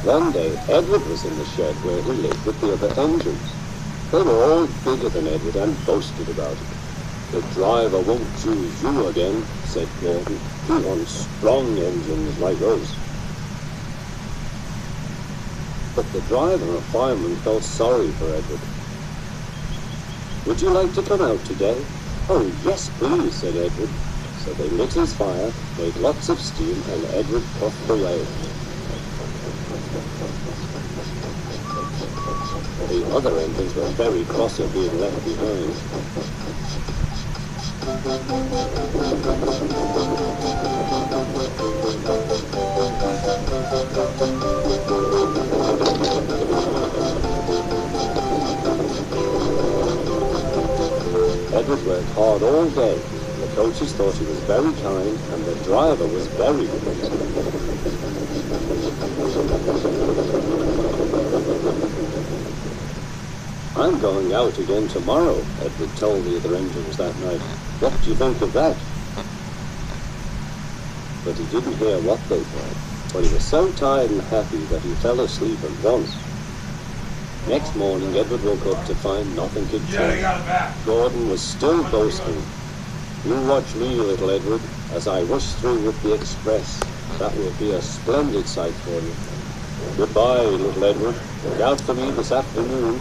One day, Edward was in the shed where he lived with the other engines. They were all bigger than Edward and boasted about it. "The driver won't choose you again," said Gordon. "He wants strong engines like us." But the driver and fireman felt sorry for Edward. "Would you like to come out today?" "Oh, yes, please," said Edward. So they lit his fire, made lots of steam, and Edward puffed away. The other engines were very cross at being left behind. Edward worked hard all day. The coaches thought he was very kind, and the driver was very good. "I'm going out again tomorrow," Edward told the other engines that night. "What do you think of that?" But he didn't hear what they said, for he was so tired and happy that he fell asleep at once. Next morning, Edward woke up to find nothing had changed. Gordon was still boasting. "You watch me, little Edward, as I rush through with the express. That will be a splendid sight for you. Goodbye, little Edward. Look out for me this afternoon."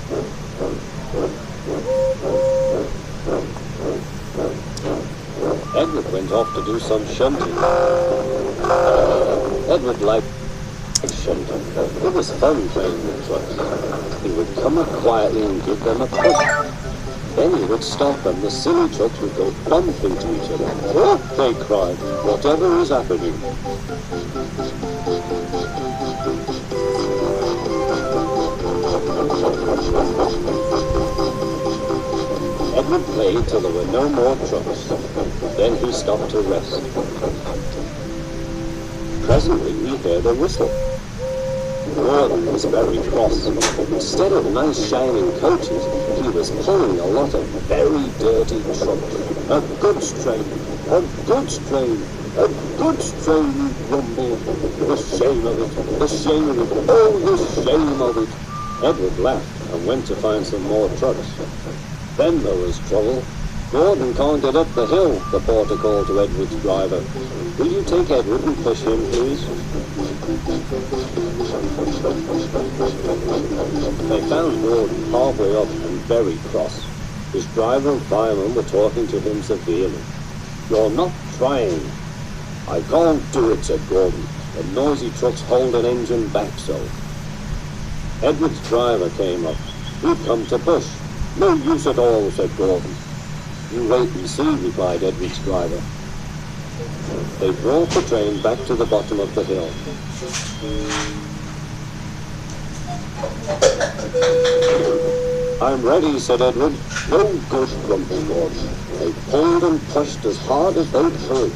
Edward went off to do some shunting. Edward liked shunting. It was fun playing with trucks. He would come up quietly and give them a push. Then he would stop and the silly trucks would go bump into each other. "Oh!" they cried. "Whatever is happening?" Edward played till there were no more trucks. Then he stopped to rest. Presently he heard a whistle. Gordon was very cross. Instead of nice shining coaches, he was pulling a lot of very dirty trucks. "A goods train, a goods train, a goods train," he grumbled. "The shame of it, the shame of it, oh, the shame of it." Edward laughed and went to find some more trucks. Then there was trouble. "Gordon can't get up the hill," the porter called to Edward's driver. "Will you take Edward and push him, please?" They found Gordon halfway up and very cross. His driver and fireman were talking to him severely. "You're not trying." "I can't do it," said Gordon. "The noisy trucks hold an engine back so." Edward's driver came up. "We've come to push." "No use at all," said Gordon. "You wait and see," replied Edward's driver. They brought the train back to the bottom of the hill. "I'm ready," said Edward. "No good," grumbled Gordon. They pulled and pushed as hard as they could.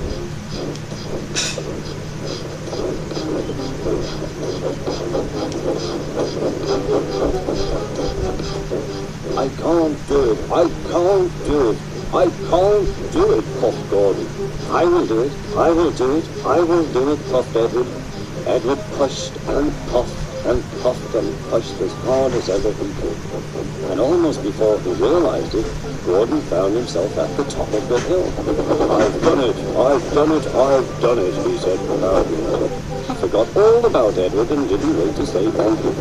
"I can't do it, I can't do it, I can't do it," puffed Gordon. "I will do it, I will do it, I will do it," puffed Edward. Edward pushed and puffed and puffed and pushed as hard as ever he could. And almost before he realized it, Gordon found himself at the top of the hill. "I've done it, I've done it, I've done it," he said proudly. He forgot all about Edward and didn't wait to say thank you.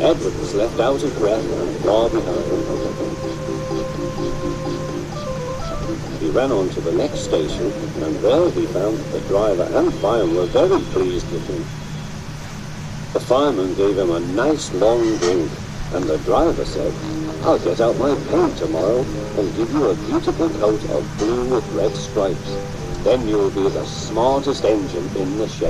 Edward was left out of breath and far behind. He ran on to the next station, and there he found that the driver and fireman were very pleased with him. The fireman gave him a nice long drink, and the driver said, "I'll get out my paint tomorrow and give you a beautiful coat of blue with red stripes. Then you'll be the smartest engine in the shed."